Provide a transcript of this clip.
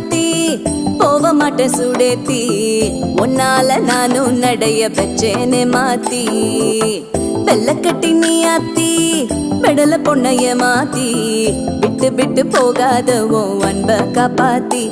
மாத்தி போக மாட்டேன் சுடேத்தி உன்னால நானும் நடைய பெச்சேனே மாத்தி வெள்ளக்கட்டி நீ ஆத்தி பெடல பொண்ணைய மாத்தி விட்டு விட்டு போகாத உன் அன்ப காப்பாத்தி